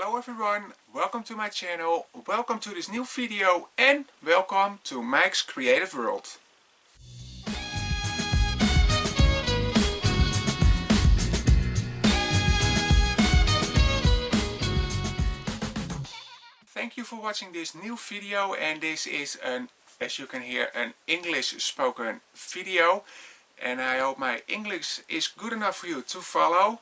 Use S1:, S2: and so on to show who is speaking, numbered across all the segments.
S1: Hello everyone, welcome to my channel, welcome to this new video and welcome to Mike's Creative World. Thank you for watching this new video, and this is as you can hear, an English spoken video, and I hope my English is good enough for you to follow.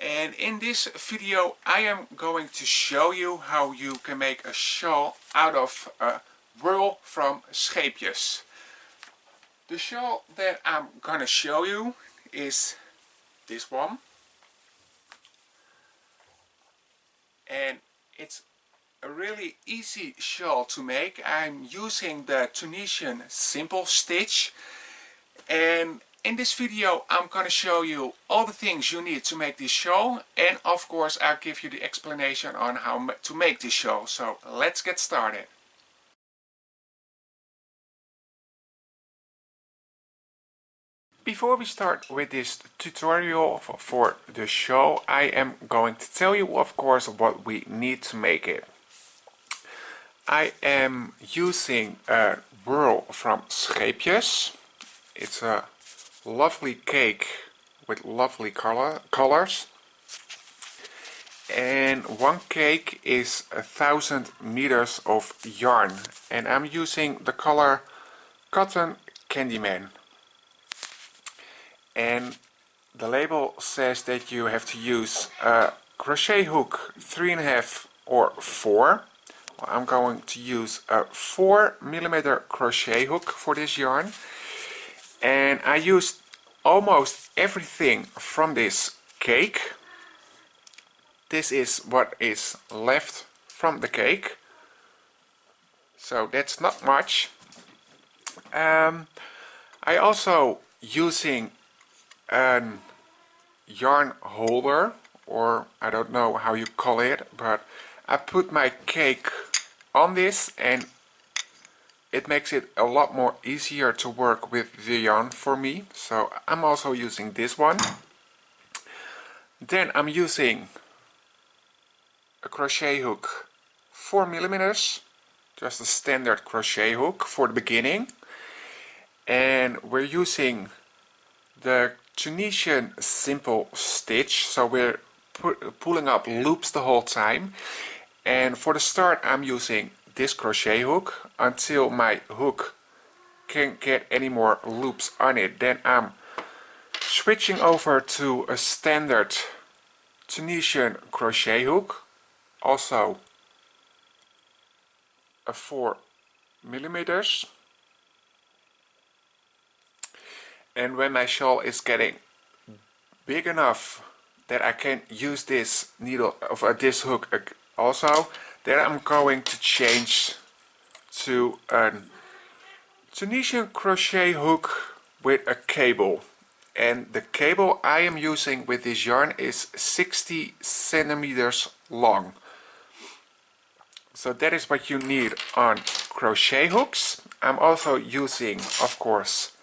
S1: And in this video I am going to show you how you can make a shawl out of Whirl from scheepjes. The shawl that I'm gonna show you is this one, and it's a really easy shawl to make. I'm using the Tunisian simple stitch, and in this video I'm gonna show you all the things you need to make this shawl, and of course I'll give you the explanation on how to make this shawl. So let's get started. Before we start with this tutorial for the shawl, I am going to tell you of course what we need to make it. I am using a Whirl from scheepjes. It's a lovely cake with lovely colors, and one cake is 1,000 meters of yarn, and I'm using the color Cotton Candyman, and the label says that you have to use a crochet hook 3.5 or 4. I'm going to use a 4mm crochet hook for this yarn, and I used almost everything from this cake. This is what is left from the cake, so that's not much. I also using a yarn holder, or I don't know how you call it, but I put my cake on this and it makes it a lot more easier to work with the yarn for me. So I'm also using this one. Then I'm using a crochet hook 4mm, just a standard crochet hook for the beginning, and we're using the Tunisian simple stitch, so we're pulling up loops the whole time. And for the start I'm using this crochet hook until my hook can't get any more loops on it. Then I'm switching over to a standard Tunisian crochet hook, also a 4mm. And when my shawl is getting big enough that I can use this needle of this hook also, then I'm going to change to a Tunisian crochet hook with a cable, and the cable I am using with this yarn is 60 centimeters long. So that is what you need on crochet hooks. I'm also using, of course,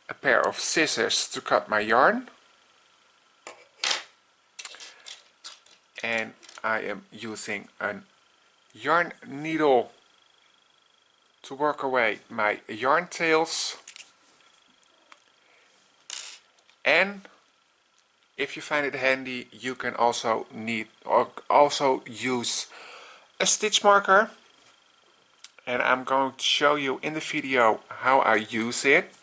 S1: a pair of scissors to cut my yarn, and I am using a yarn needle to work away my yarn tails. And if you find it handy, you can also use a stitch marker, and I'm going to show you in the video how I use it.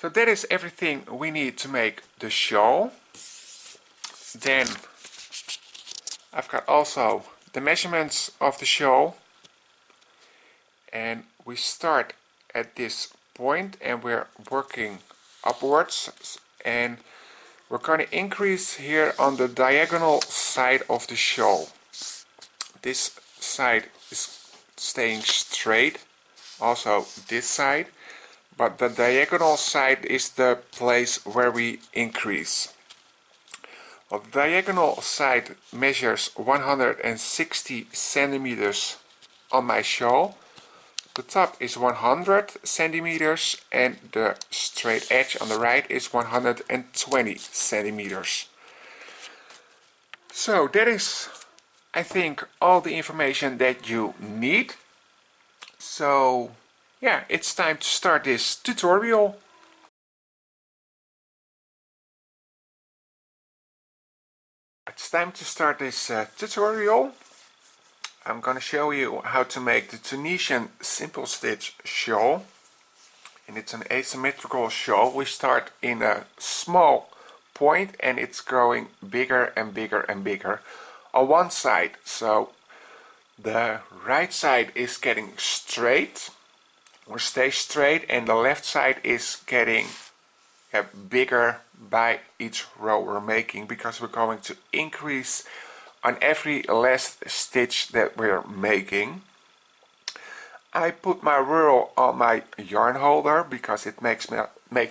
S1: So that is everything we need to make the shawl. Then I've got also the measurements of the shawl, and we start at this point and we're working upwards, and we're going to increase here on the diagonal side of the shawl. This side is staying straight, also this side, but the diagonal side is the place where we increase. Well, the diagonal side measures 160 centimeters on my shawl. The top is 100 centimeters and the straight edge on the right is 120 centimeters. So that is, I think, all the information that you need. So yeah, it's time to start this tutorial. It's time to start this tutorial. I'm gonna show you how to make the Tunisian simple stitch shawl. And it's an asymmetrical shawl. We start in a small point and it's growing bigger and bigger and bigger on one side. So the right side is getting straight or stay straight, and the left side is getting bigger by each row we're making, because we're going to increase on every last stitch that we're making. I put my Whirl on my yarn holder because it makes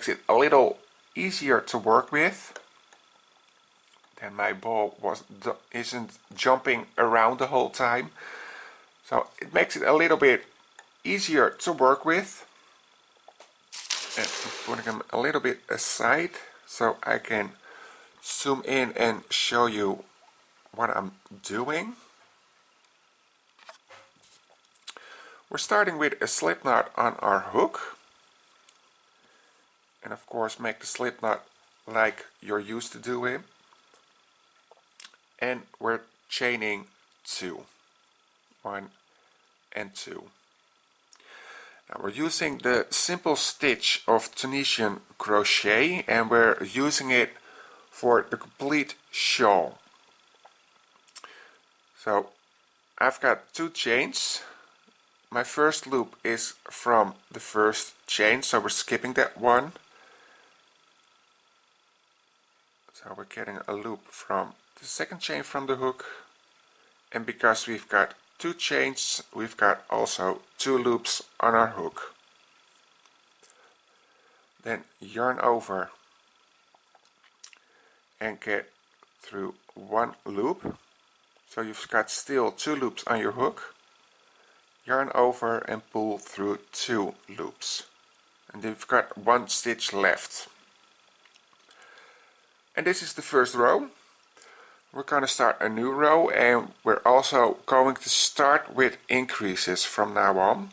S1: it a little easier to work with. Then my ball isn't jumping around the whole time, so it makes it a little bit easier to work with. And I'm putting them a little bit aside so I can zoom in and show you what I'm doing. We're starting with a slip knot on our hook, and of course make the slip knot like you're used to doing, and we're chaining 2, 1 and 2. Now we're using the simple stitch of Tunisian crochet, and we're using it for the complete shawl. So I've got 2 chains. My first loop is from the first chain, so we're skipping that one. So we're getting a loop from the second chain from the hook, and because we've got 2 chains, we've got also 2 loops on our hook. Then yarn over and get through 1 loop, so you've got still 2 loops on your hook. Yarn over and pull through 2 loops, and you've got 1 stitch left. And this is the first row. We're going to start a new row, and we're also going to start with increases from now on.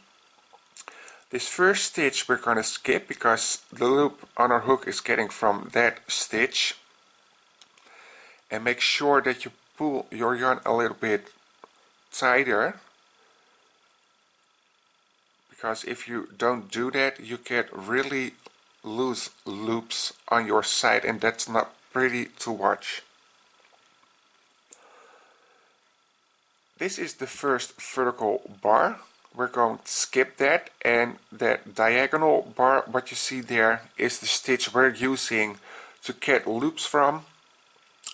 S1: This first stitch we're going to skip because the loop on our hook is getting from that stitch. And make sure that you pull your yarn a little bit tighter, because if you don't do that, you get really loose loops on your side, and that's not pretty to watch. This is the first vertical bar. We're going to skip that, and that diagonal bar, what you see there, is the stitch we're using to get loops from,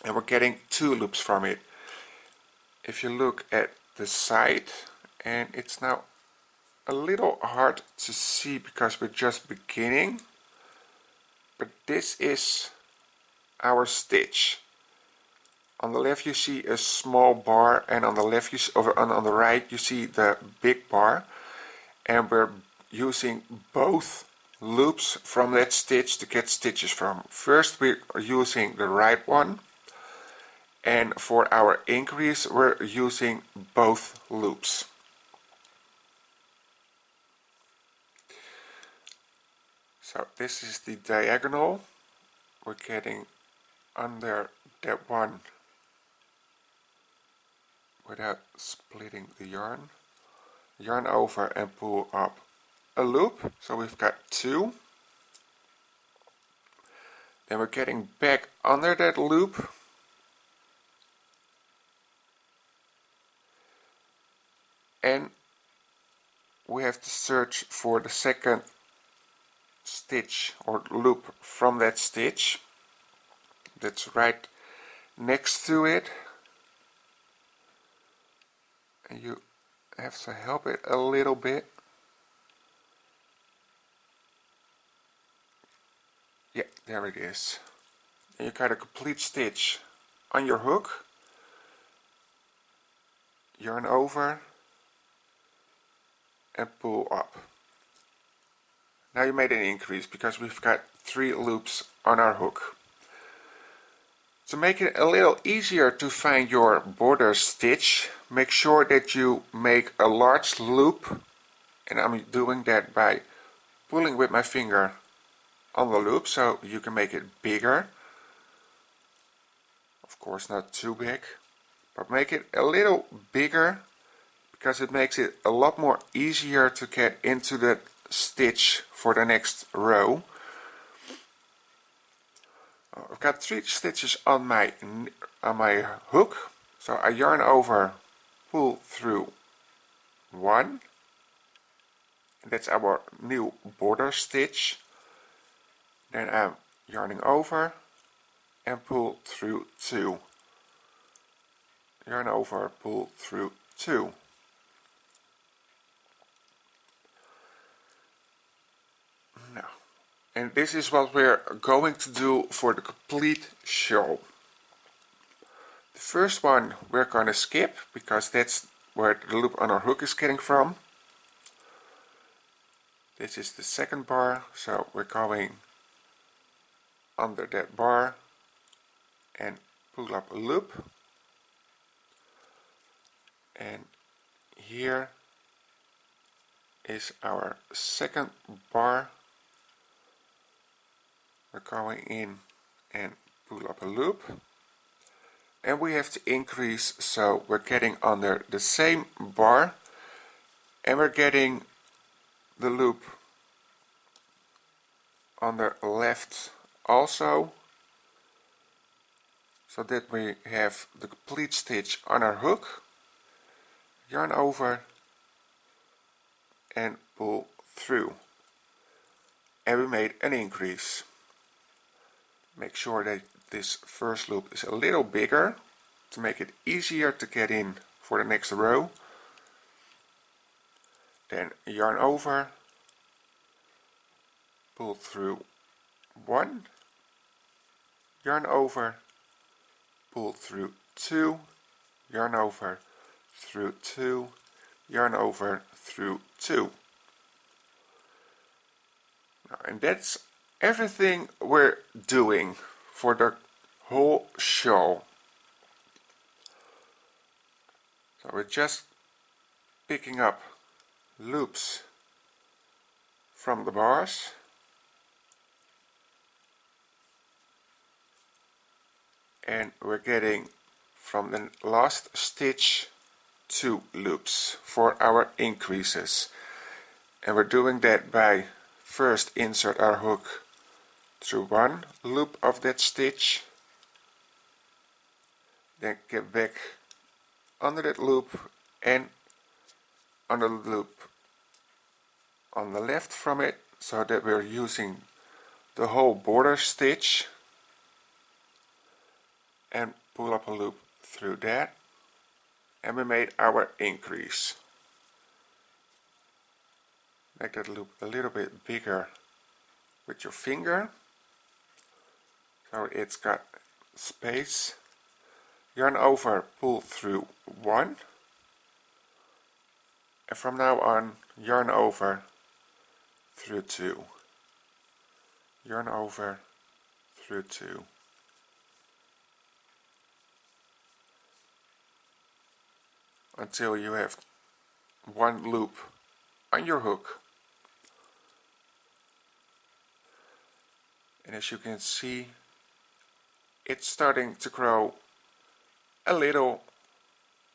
S1: and we're getting 2 loops from it. If you look at the side, and it's now a little hard to see because we're just beginning, but this is our stitch. On the left you see a small bar, and on the left you see, on the right you see the big bar, and we're using both loops from that stitch to get stitches from. First we are using the right one, and for our increase we're using both loops. So this is the diagonal. We're getting under that one without splitting the yarn. Yarn over and pull up a loop. So we've got 2. Then we're getting back under that loop. And we have to search for the second stitch or loop from that stitch that's right next to it, and you have to help it a little bit. Yeah, there it is. And you got a complete stitch on your hook. Yarn over and pull up. Now you made an increase because we've got 3 loops on our hook. To make it a little easier to find your border stitch, make sure that you make a large loop, and I'm doing that by pulling with my finger on the loop so you can make it bigger. Of course not too big, but make it a little bigger because it makes it a lot more easier to get into the stitch for the next row. I've got 3 stitches on my hook, so I yarn over, pull through 1, and that's our new border stitch. Then I'm yarning over and pull through 2. Yarn over, pull through 2. Now, and this is what we're going to do for the complete shawl. The first one we're going to skip because that's where the loop on our hook is getting from. This is the second bar, so we're going under that bar and pull up a loop. And here is our second bar. We're going in and pull up a loop, and we have to increase, so we're getting under the same bar and we're getting the loop on the left also, so that we have the complete stitch on our hook. Yarn over and pull through, and we made an increase. Make sure that this first loop is a little bigger to make it easier to get in for the next row. Then yarn over, pull through 1, yarn over, pull through 2, yarn over, through 2, yarn over, through 2. And that's everything we're doing for the whole shawl. So we're just picking up loops from the bars, and we're getting from the last stitch 2 loops for our increases, and we're doing that by first insert our hook through 1 loop of that stitch, then get back under that loop and under the loop on the left from it, so that we're using the whole border stitch, and pull up a loop through that, and we made our increase. Make that loop a little bit bigger with your finger, so it's got space. Yarn over, pull through 1, and from now on yarn over through 2, yarn over through 2. Until you have 1 loop on your hook. And as you can see, it's starting to grow a little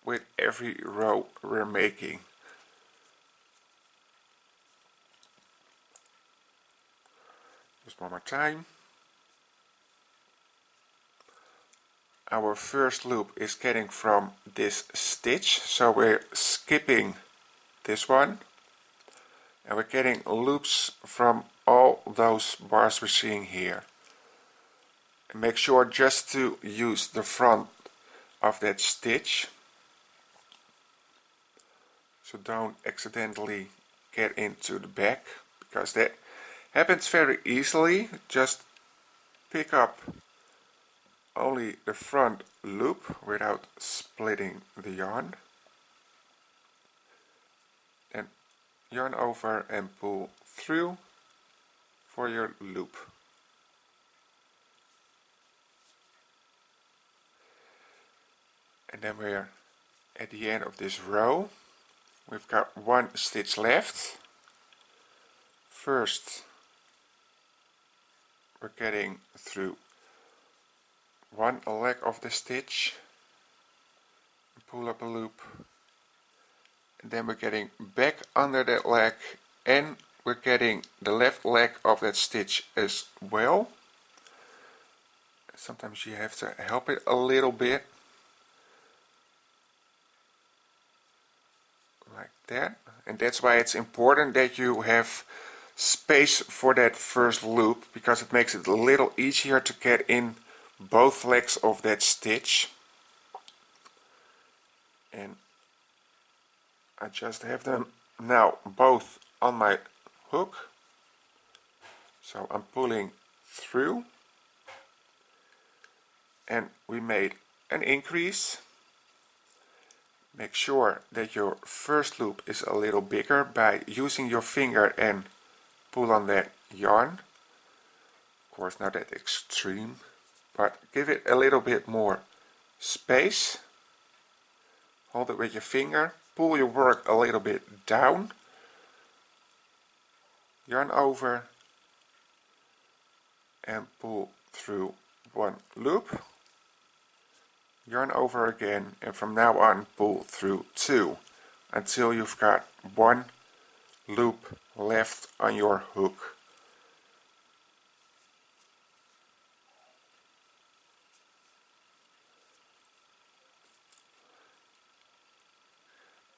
S1: with every row we're making. Just one more time. Our first loop is getting from this stitch, so we're skipping this one, and we're getting loops from all those bars we're seeing here. And make sure just to use the front of that stitch, so don't accidentally get into the back, because that happens very easily. Just pick up only the front loop without splitting the yarn, then yarn over and pull through for your loop. and then we're at the end of this row. We've got one stitch left. First we're getting through one leg of the stitch, pull up a loop, and then we're getting back under that leg, and we're getting the left leg of that stitch as well. Sometimes you have to help it a little bit, like that, and that's why it's important that you have space for that first loop, because it makes it a little easier to get in both legs of that stitch. And I just have them now both on my hook, so I'm pulling through, and we made an increase. Make sure that your first loop is a little bigger by using your finger and pull on that yarn. Of course, not that extreme, but give it a little bit more space. Hold it with your finger, pull your work a little bit down, yarn over, and pull through one loop, yarn over again, and from now on pull through two until you've got one loop left on your hook.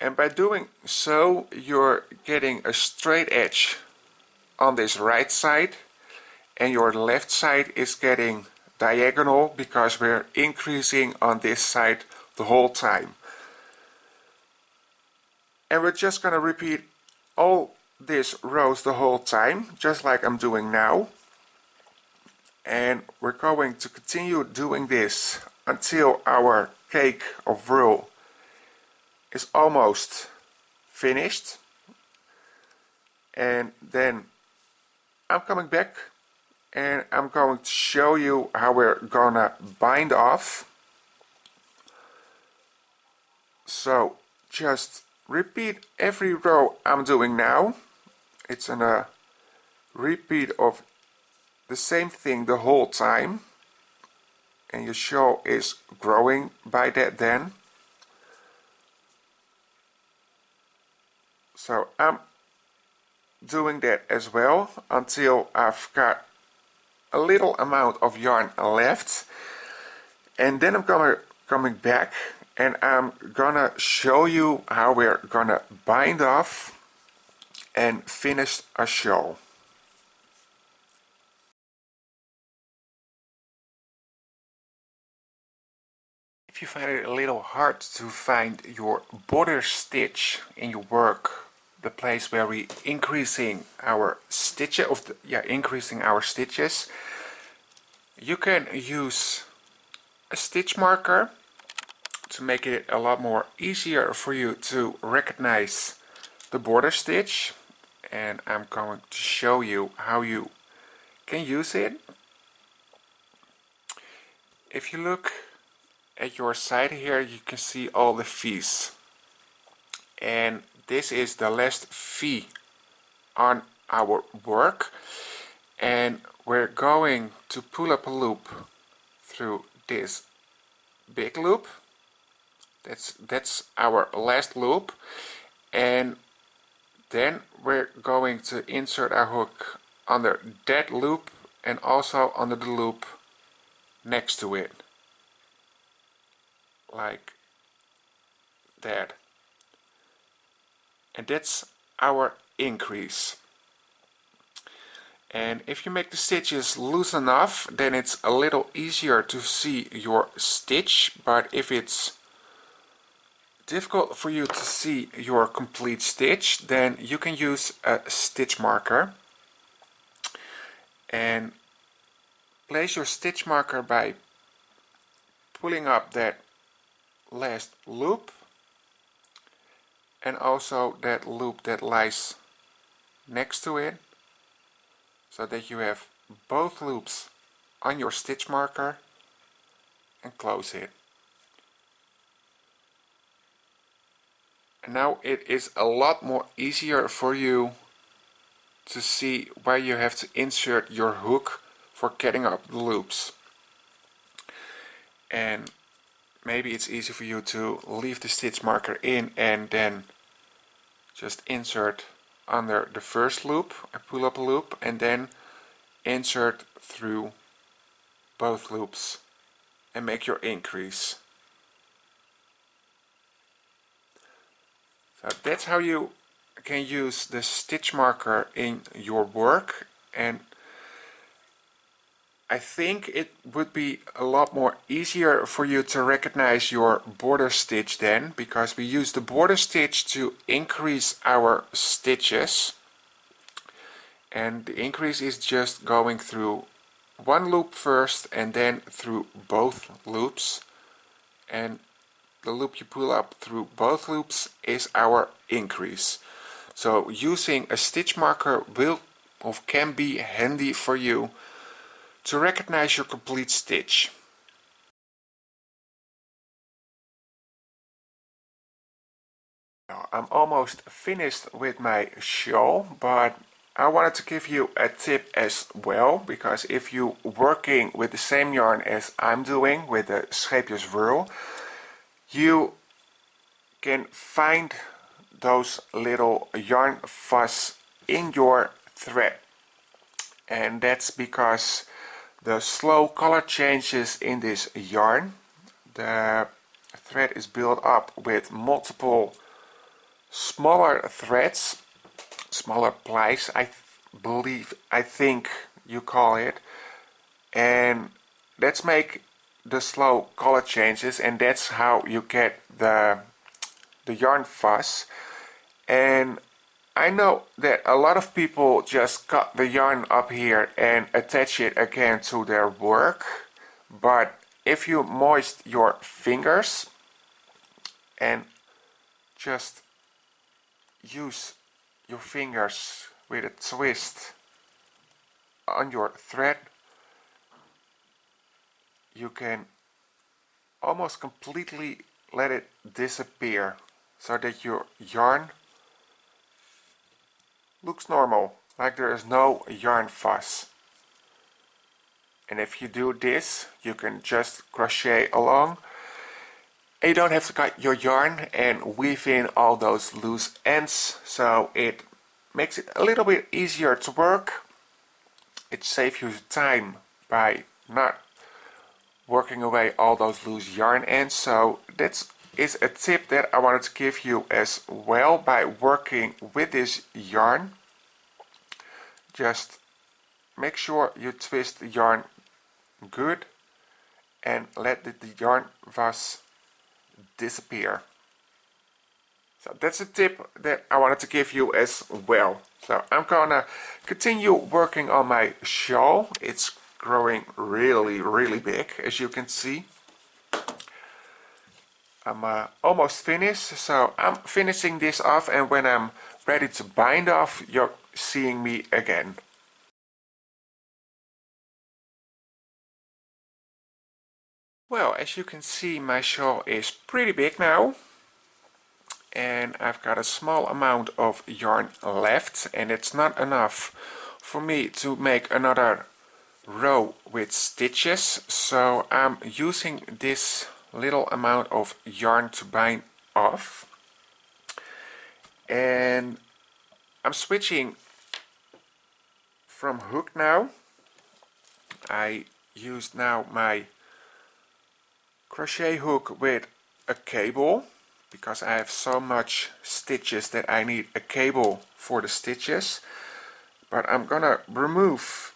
S1: And by doing so, you're getting a straight edge on this right side, and your left side is getting diagonal because we're increasing on this side the whole time. And we're just going to repeat all these rows the whole time, just like I'm doing now. And we're going to continue doing this until our cake of Whirl is almost finished. And then I'm coming back and I'm going to show you how we're gonna bind off. So just repeat every row I'm doing now. It's a repeat of the same thing the whole time, and your shawl is growing by that then. So I'm doing that as well until I've got a little amount of yarn left, and then I'm coming back and I'm gonna show you how we're gonna bind off and finish a shawl. If you find it a little hard to find your border stitch in your work, the place where we increasing our stitches you can use a stitch marker to make it a lot more easier for you to recognize the border stitch, and I'm going to show you how you can use it. If you look at your side here, you can see all the V's, and this is the last V on our work, and we're going to pull up a loop through this big loop. That's our last loop, and then we're going to insert our hook under that loop and also under the loop next to it, like that. And that's our increase. And if you make the stitches loose enough, then it's a little easier to see your stitch, but if it's difficult for you to see your complete stitch, then you can use a stitch marker. And place your stitch marker by pulling up that last loop and also that loop that lies next to it, so that you have both loops on your stitch marker, and close it. And now it is a lot more easier for you to see where you have to insert your hook for getting up the loops. And maybe it's easy for you to leave the stitch marker in and then just insert under the first loop and pull up a loop, and then insert through both loops and make your increase. So that's how you can use the stitch marker in your work, and I think it would be a lot more easier for you to recognize your border stitch then, because we use the border stitch to increase our stitches, and the increase is just going through one loop first and then through both loops, and the loop you pull up through both loops is our increase. So using a stitch marker will or can be handy for you to recognize your complete stitch. Now, I'm almost finished with my shawl, but I wanted to give you a tip as well, because if you're working with the same yarn as I'm doing with the scheepjes Whirl, you can find those little yarn fuzz in your thread, and that's because the slow color changes in this yarn. The thread is built up with multiple smaller threads, smaller plies, I think you call it, and let's make the slow color changes, and that's how you get the yarn fuzz. And I know that a lot of people just cut the yarn up here and attach it again to their work, but if you moist your fingers and just use your fingers with a twist on your thread, you can almost completely let it disappear, so that your yarn looks normal, like there is no yarn fuzz. And if you do this, you can just crochet along, and you don't have to cut your yarn and weave in all those loose ends, so it makes it a little bit easier to work. It saves you time by not working away all those loose yarn ends. So that is a tip that I wanted to give you as well by working with this yarn. Just make sure you twist the yarn good and let the yarn fuzz disappear. So that's a tip that I wanted to give you as well. So I'm gonna continue working on my shawl. It's growing really big, as you can see. I'm almost finished, so I'm finishing this off, and when I'm ready to bind off, you're seeing me again. Well, as you can see, my shawl is pretty big now, and I've got a small amount of yarn left, and it's not enough for me to make another row with stitches, so I'm using this little amount of yarn to bind off, and I'm switching from hook now. I used now my crochet hook with a cable, because I have so much stitches that I need a cable for the stitches, but I'm gonna remove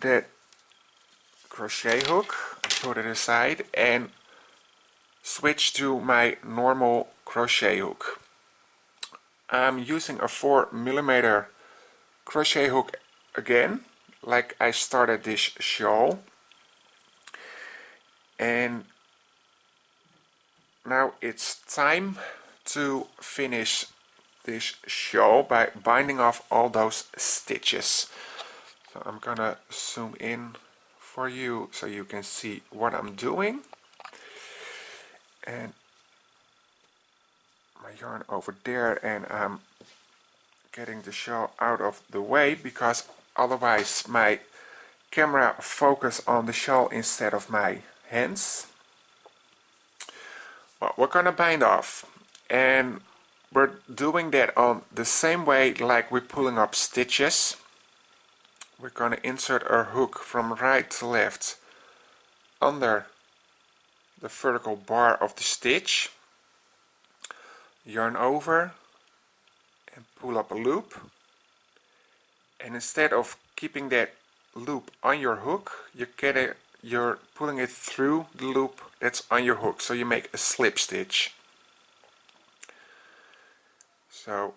S1: that crochet hook, put it aside, and switch to my normal crochet hook. I'm using a 4mm crochet hook again, like I started this shawl, and now it's time to finish this shawl by binding off all those stitches. So I'm gonna zoom in for you so you can see what I'm doing. And my yarn over there, and I'm getting the shawl out of the way because otherwise my camera focus on the shawl instead of my hands. Well, we're gonna bind off, and we're doing that on the same way like we're pulling up stitches. We're gonna insert our hook from right to left under the vertical bar of the stitch, yarn over and pull up a loop, and instead of keeping that loop on your hook, you're pulling it through the loop that's on your hook, so you make a slip stitch. So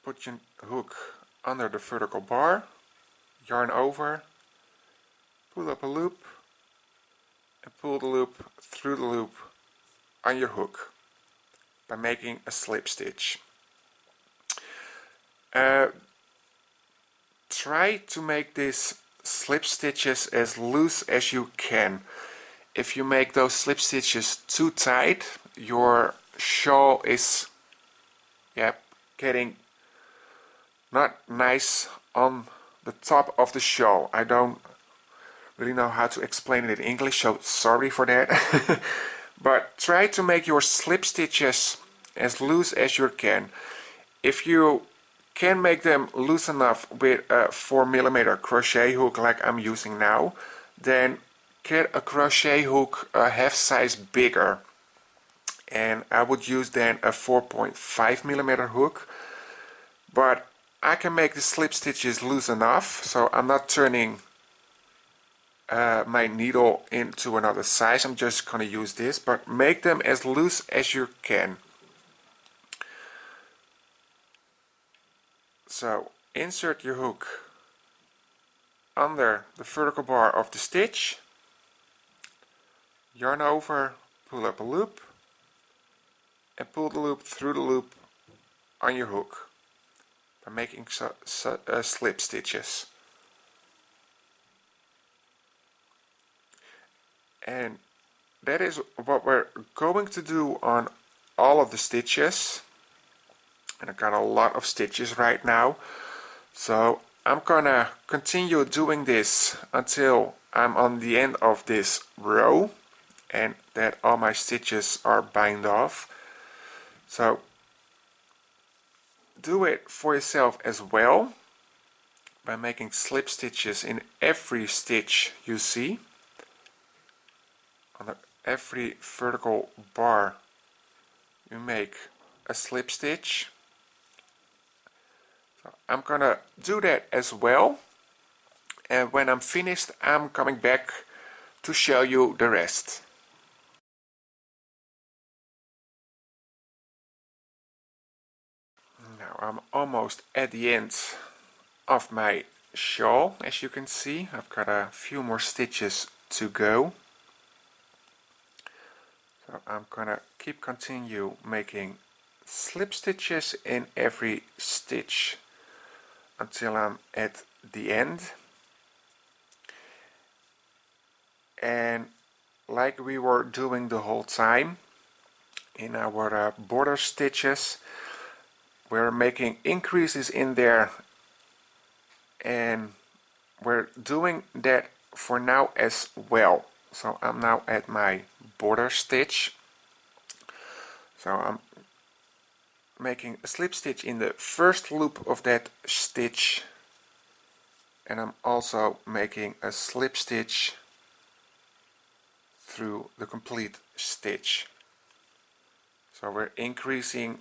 S1: put your hook under the vertical bar, yarn over, pull up a loop, and pull the loop through the loop on your hook by making a slip stitch. Try to make these slip stitches as loose as you can. If you make those slip stitches too tight, your shawl is getting not nice on the top of the shawl. I don't really know how to explain it in English, so sorry for that. But try to make your slip stitches as loose as you can. If you can make them loose enough with a 4mm crochet hook like I'm using now, then get a crochet hook a half size bigger, and I would use then a 4.5mm hook. But I can make the slip stitches loose enough, so I'm not turning my needle into another size. I'm just gonna use this, but make them as loose as you can. So insert your hook under the vertical bar of the stitch, yarn over, pull up a loop, and pull the loop through the loop on your hook by making slip stitches. And that is what we're going to do on all of the stitches. And I got a lot of stitches right now, so I'm gonna continue doing this until I'm on the end of this row and that all my stitches are bind off. So do it for yourself as well by making slip stitches in every stitch you see. On every vertical bar you make a slip stitch. So I'm gonna do that as well, and when I'm finished I'm coming back to show you the rest. Now I'm almost at the end of my shawl. As you can see, I've got a few more stitches to go. So I'm gonna continue making slip stitches in every stitch until I'm at the end. And like we were doing the whole time in our border stitches, we're making increases in there, and we're doing that for now as well. So I'm now at my border stitch. So I'm making a slip stitch in the first loop of that stitch, and I'm also making a slip stitch through the complete stitch. So we're increasing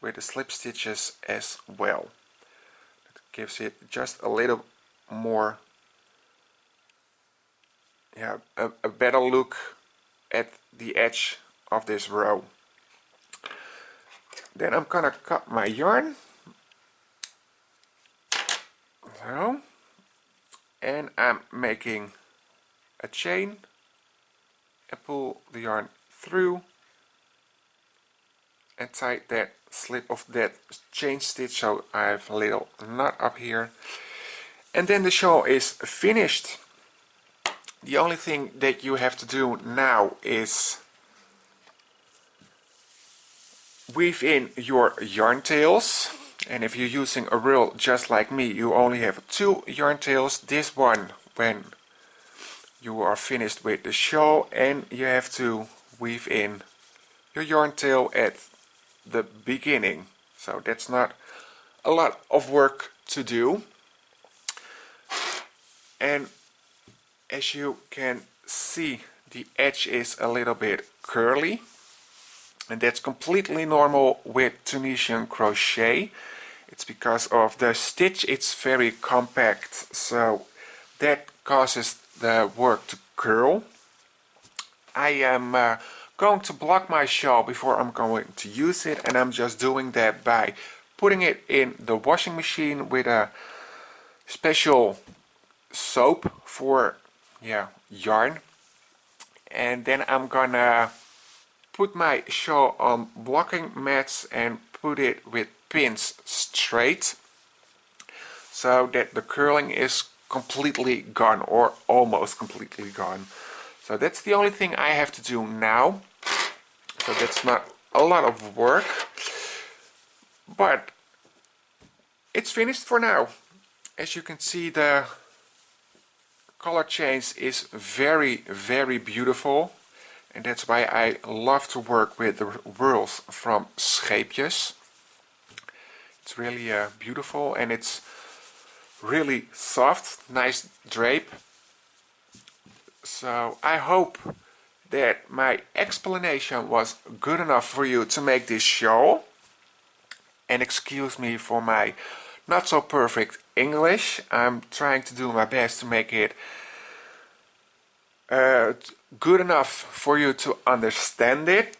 S1: with the slip stitches as well. It gives it just a little more, a better look at the edge of this row. Then I'm gonna cut my yarn, so, and I'm making a chain and pull the yarn through and tie that slip of that chain stitch, so I have a little knot up here, and then the shawl is finished. The only thing that you have to do now is weave in your yarn tails. And if you're using a Whirl just like me, you only have 2 yarn tails. This one when you are finished with the shawl, and you have to weave in your yarn tail at the beginning. So that's not a lot of work to do. And as you can see, the edge is a little bit curly, and that's completely normal with Tunisian crochet. It's because of the stitch, it's very compact, so that causes the work to curl. I am going to block my shawl before I'm going to use it, and I'm just doing that by putting it in the washing machine with a special soap for yarn. And then I'm gonna put my shawl on blocking mats and put it with pins straight so that the curling is completely gone, or almost completely gone. So that's the only thing I have to do now. So that's not a lot of work, but it's finished for now. As you can see, the color change is very, very beautiful, and that's why I love to work with the Whirls from Scheepjes. It's really beautiful, and it's really soft, nice drape. So I hope that my explanation was good enough for you to make this shawl. And excuse me for my not so perfect English. I'm trying to do my best to make it good enough for you to understand it.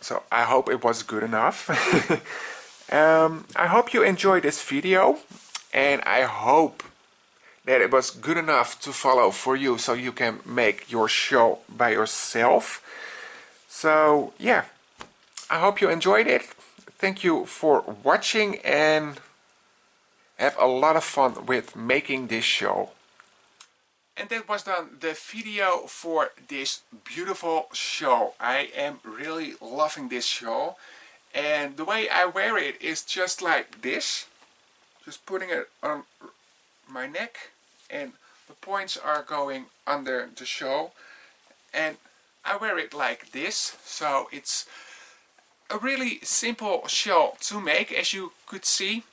S1: So I hope it was good enough. I hope you enjoyed this video, and I hope that it was good enough to follow for you so you can make your shawl by yourself. So yeah, I hope you enjoyed it. Thank you for watching, and have a lot of fun with making this shawl. And that was done the video for this beautiful shawl. I am really loving this shawl, and the way I wear it is just like this, just putting it on my neck, and the points are going under the shawl, and I wear it like this. So it's a really simple shawl to make, as you could see,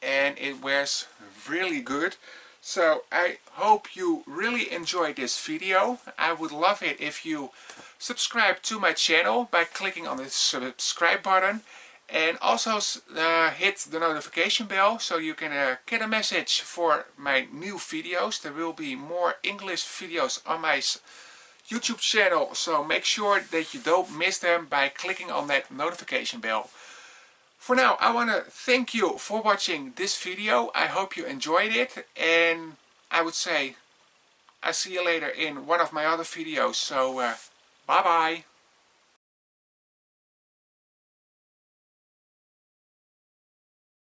S1: and it wears really good. So I hope you really enjoyed this video. I would love it if you subscribe to my channel by clicking on the subscribe button, and also hit the notification bell so you can get a message for my new videos. There will be more English videos on my YouTube channel, so make sure that you don't miss them by clicking on that notification bell. For now, I want to thank you for watching this video. I hope you enjoyed it, and I would say I'll see you later in one of my other videos. So bye bye.